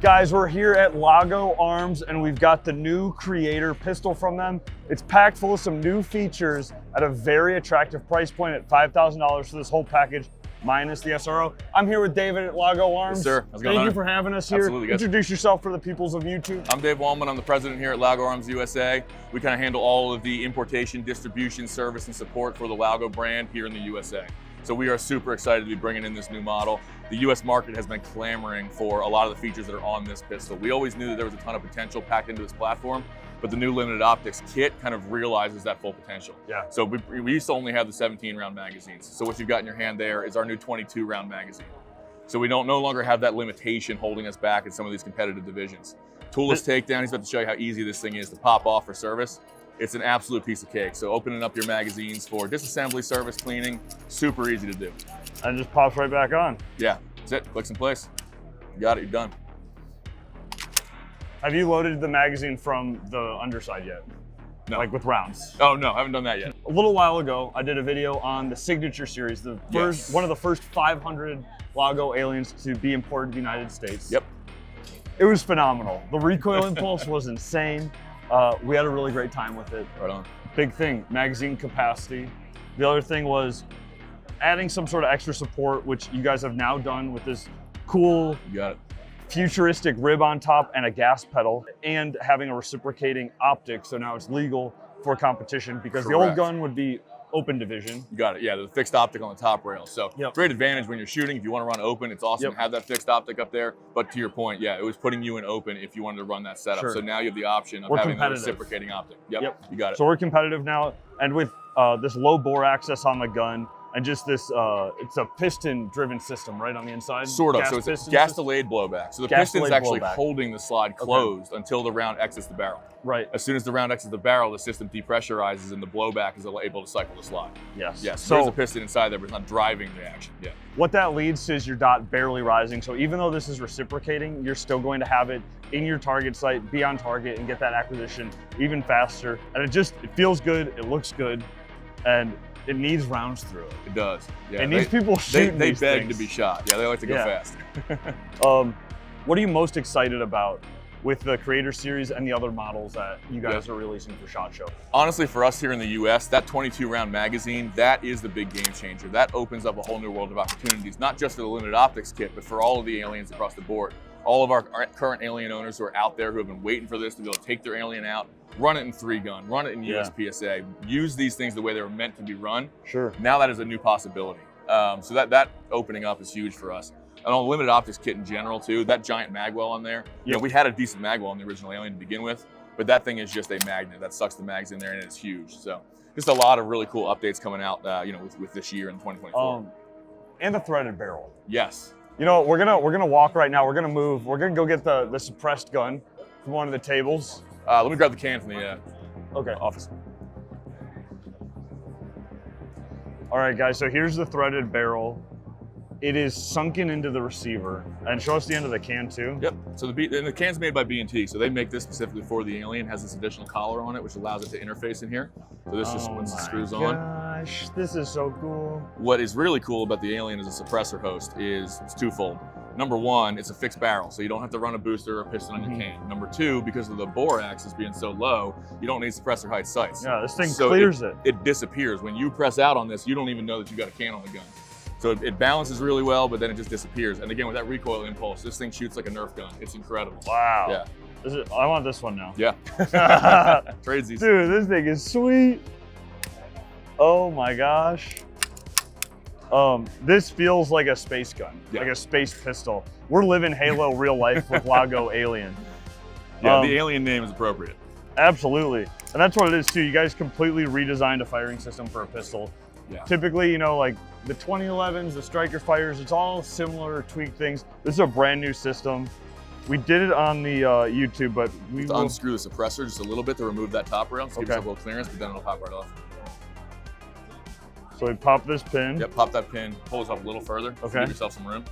Guys, we're here at Lago Arms and we've got the new Creator pistol from them. It's packed full of some new features at a very attractive price point at $5,000 for this whole package, minus the SRO. I'm here with David at Lago Arms. Yes, sir. How's it going? Thank you for having us here. Absolutely, guys. Introduce yourself for the peoples of YouTube. I'm Dave Wallman. I'm the president here at Lago Arms USA. We kind of handle all of the importation, distribution, service, and support for the Lago brand here in the USA. So we are super excited to be bringing in this new model. The US market has been clamoring for a lot of the features that are on this pistol. We always knew that there was a ton of potential packed into this platform, but the new limited optics kit kind of realizes that full potential. Yeah. So we used to only have the 17 round magazines. So what you've got in your hand there is our new 22 round magazine. So we don't no longer have that limitation holding us back in some of these competitive divisions. Toolless takedown, he's about to show you how easy this thing is to pop off for service. It's an absolute piece of cake. So opening up your magazines for disassembly, service, cleaning, super easy to do. And it just pops right back on. Yeah, that's it, clicks in place. You got it, you're done. Have you loaded the magazine from the underside yet? No. Like with rounds? Oh no, I haven't done that yet. A little while ago, I did a video on the Signature series, the first, one of the first 500 Lago aliens to be imported to the United States. Yep. It was phenomenal. The recoil impulse was insane. We had a really great time with it. Right on. Big thing, magazine capacity. The other thing was adding some sort of extra support, which you guys have now done with this cool, You got it. futuristic rib on top and a gas pedal, and having a reciprocating optic. So now it's legal for competition because the old Correct. gun would be open division. You got it. Yeah, the fixed optic on the top rail. So Yep. great advantage when you're shooting. If you want to run open, it's awesome Yep. to have that fixed optic up there. But to your point, yeah, it was putting you in open if you wanted to run that setup. Sure. So now you have the option of We're having the competitive. reciprocating optic. Yep. Yep. You got it. So we're competitive now, and with this low bore access on the gun, and just this, it's a piston-driven system, right, on the inside? Sort of. Gas So it's a piston gas system? delayed blowback. So the Gas piston's delayed actually blowback. holding the slide closed until the round exits the barrel. Right. As soon as the round exits the barrel, the system depressurizes and the blowback is able to cycle the slide. Yes. Yes. So There's a piston inside there, but it's not driving the action. Yeah. what that leads to is your dot barely rising. So even though this is reciprocating, you're still going to have it in your target sight, be on target, and get that acquisition even faster. And it feels good, it looks good, and it needs rounds through it. It does. Yeah. It needs people shooting They these beg things. to be shot. Yeah, they like to go Yeah. fast. What are you most excited about with the Creator series and the other models that you guys Yeah. are releasing for SHOT Show? Honestly, for us here in the US, that 22 round magazine, that is the big game changer. That opens up a whole new world of opportunities, not just for the limited optics kit, but for all of the aliens across the board. All of our current alien owners who are out there who have been waiting for this to be able to take their alien out, run it in 3-gun, run it in Yeah. USPSA, use these things the way they were meant to be run. Sure. Now that is a new possibility. So that opening up is huge for us. And on the limited optics kit in general too, that giant magwell on there, you know, we had a decent magwell on the original alien to begin with, but that thing is just a magnet that sucks the mags in there and it's huge. So just a lot of really cool updates coming out, with this year in 2024. And the threaded barrel. Yes. You know, we're gonna walk right now. We're gonna move. We're gonna go get the suppressed gun from one of the tables. Let me grab the can from the Okay. office. All right, guys. So here's the threaded barrel. It is sunken into the receiver. And show us the end of the can too. Yep. So the can's made by B&T, so they make this specifically for the alien. It has this additional collar on it, which allows it to interface in here. So this just once it screws on. Gosh, this is so cool. What is really cool about the alien as a suppressor host is it's twofold. Number one, it's a fixed barrel, so you don't have to run a booster or a piston on your can. Number two, because of the bore axis being so low, you don't need suppressor height sights. Yeah, this thing So clears it. It disappears. When you press out on this, you don't even know that you got a can on the gun. So it balances really well, but then it just disappears. And again, with that recoil impulse, this thing shoots like a Nerf gun. It's incredible. Wow. Yeah. I want this one now. Yeah. Tradesies. Dude, this thing is sweet. Oh my gosh. This feels like a space gun, like a space pistol. We're living Halo real life with Lago Alien. Yeah, the alien name is appropriate. Absolutely. And that's what it is too. You guys completely redesigned a firing system for a pistol. Yeah. Typically, you know, like the 2011s, the Striker fires, it's all similar tweaked things. This is a brand new system. We did it on the YouTube, but we will Unscrew the suppressor just a little bit to remove that top rail, so give Okay. yourself a little clearance, but then it'll pop right off. So we pop this pin. Yep, pop that pin, pull yourself a little further, to Okay. give yourself some room.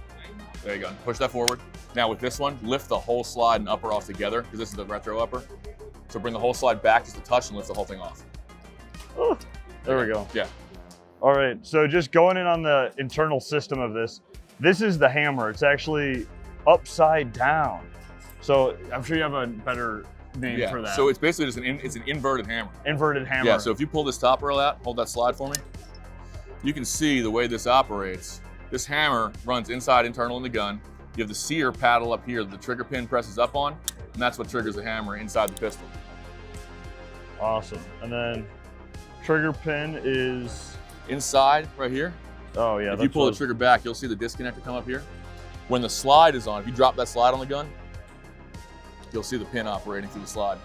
There you go, push that forward. Now with this one, lift the whole slide and upper off together, because this is the retro upper. So bring the whole slide back just a touch and lift the whole thing off. Oh, there we go. Yeah. All right, so just going in on the internal system of this, this is the hammer. It's actually upside down. So I'm sure you have a better name for that. So it's basically just it's an inverted hammer. Inverted hammer. Yeah, so if you pull this top rail out, hold that slide for me, you can see the way this operates. This hammer runs inside internal in the gun. You have the sear paddle up here that the trigger pin presses up on, and that's what triggers the hammer inside the pistol. Awesome. And then trigger pin is inside right here. Oh yeah. If you pull the trigger back, you'll see the disconnector come up here. When the slide is on, if you drop that slide on the gun, you'll see the pin operating through the slide.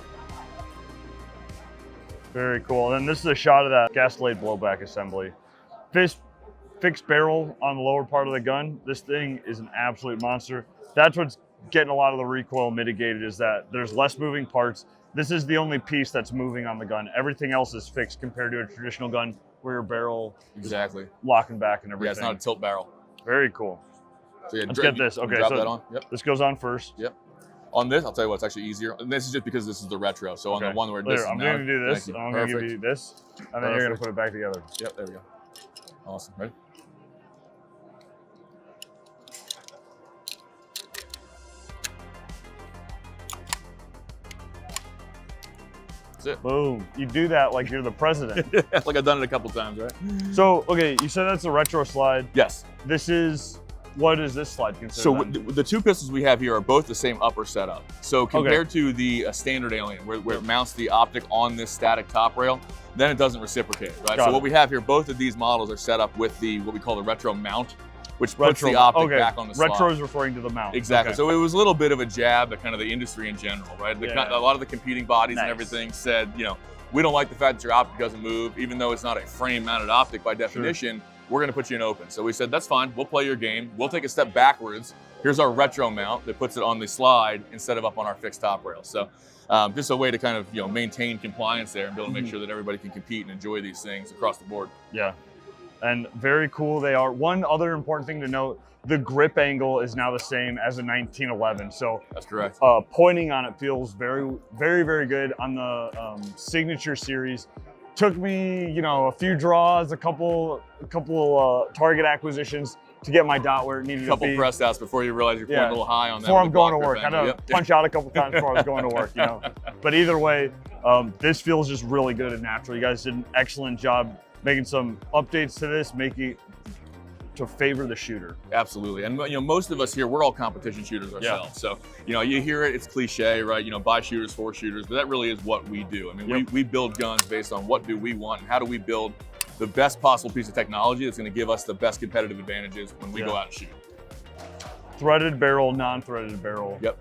Very cool. And then this is a shot of that gas delayed blowback assembly. Fixed barrel on the lower part of the gun. This thing is an absolute monster. That's what's getting a lot of the recoil mitigated, is that there's less moving parts. This is the only piece that's moving on the gun. Everything else is fixed compared to a traditional gun where your barrel is locking back and everything. Yeah, it's not a tilt barrel. Very cool. So yeah, let's get this. Okay, drop so that on. Yep. This goes on first. Yep. On this, I'll tell you what, it's actually easier. And this is just because this is the retro. So on the one where this is I'm going to do this, and I'm going to give you this, and then you're going to put it back together. Yep, there we go. Awesome. Ready? That's it. Boom. You do that like you're the president. Like I've done it a couple times, right? So, okay, you said that's a retro slide. Yes. This is, what is this slide considered? So the two pistols we have here are both the same upper setup. So compared to the standard Alien, where it mounts the optic on this static top rail, then it doesn't reciprocate, right? So what we have here, both of these models are set up with the what we call the retro mount, which puts the optic back on the slide. Retro is referring to the mount. Exactly. So it was a little bit of a jab at kind of the industry in general, right? A lot of the competing bodies and everything said, you know, we don't like the fact that your optic doesn't move, even though it's not a frame-mounted optic by definition. We're going to put you in open. So we said, that's fine. We'll play your game. We'll take a step backwards. Here's our retro mount that puts it on the slide instead of up on our fixed top rail. So just a way to kind of maintain compliance there and be able to make sure that everybody can compete and enjoy these things across the board. Yeah. And very cool they are. One other important thing to note, the grip angle is now the same as a 1911. So that's correct. Pointing on it feels very, very, very good. On the Signature series, took me, a few draws, a couple target acquisitions to get my dot where it needed to be. A couple press outs before you realize you're pointing a little high on that. Before I'm going to work. I had to punch out a couple times before I was going to work, But either way, this feels just really good and natural. You guys did an excellent job making some updates to this, making it to favor the shooter. Absolutely. And most of us here, we're all competition shooters ourselves. So, you hear it, it's cliche, right? By shooters, for shooters, but that really is what we do. I mean, we build guns based on what do we want and how do we build the best possible piece of technology that's going to give us the best competitive advantages when we go out and shoot. Threaded barrel, non-threaded barrel. Yep.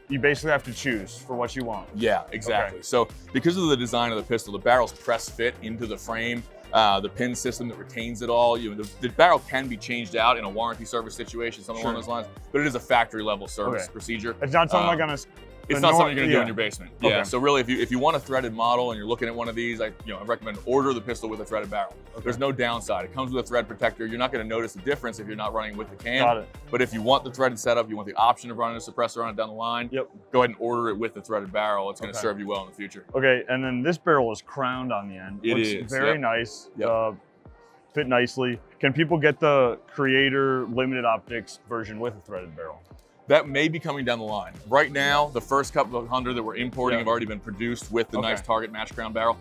You basically have to choose for what you want. Yeah, exactly. Okay. So because of the design of the pistol, the barrel's press fit into the frame. The pin system that retains it all. The barrel can be changed out in a warranty service situation, something along those lines, but it is a factory level service procedure. It's not something like on a... It's not something you're gonna do in your basement. Yeah, so really if you want a threaded model and you're looking at one of these, I recommend order the pistol with a threaded barrel. There's no downside. It comes with a thread protector. You're not gonna notice the difference if you're not running with the cam. Got it. But if you want the threaded setup, you want the option of running a suppressor on it down the line, go ahead and order it with the threaded barrel. It's gonna serve you well in the future. Okay, and then this barrel is crowned on the end. It is. Very nice. Fit nicely. Can people get the Creator limited optics version with a threaded barrel? That may be coming down the line. Right now, the first couple of 100 that we're importing have already been produced with the nice Target match crown barrel.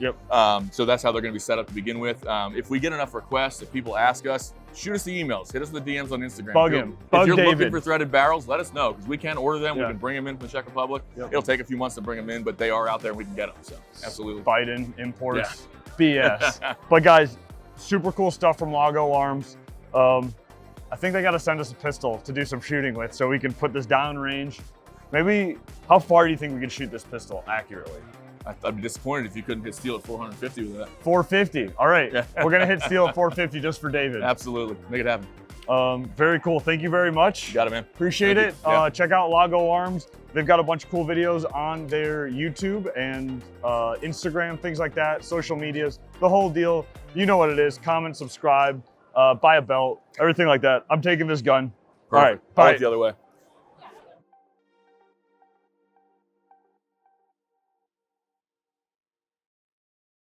So that's how they're going to be set up to begin with. If we get enough requests, if people ask us, shoot us the emails, hit us with the DMs on Instagram. Bug him. If you're looking for threaded barrels, let us know because we can order them. We can bring them in from the Czech Republic. It'll take a few months to bring them in, but they are out there and we can get them. So absolutely. Biden imports BS. But guys, super cool stuff from Lago Arms. I think they got to send us a pistol to do some shooting with so we can put this down range. Maybe, how far do you think we could shoot this pistol accurately? I'd be disappointed if you couldn't hit steel at 450 with that. 450, all right. We're gonna hit steel at 450 just for David. Absolutely, make it happen. Very cool, thank you very much. You got it, man. Appreciate it. Check out Lago Arms. They've got a bunch of cool videos on their YouTube and Instagram, things like that, social medias, the whole deal. You know what it is, comment, subscribe. Buy a belt, everything like that. I'm taking this gun. Perfect. All right, bye. I like the other way.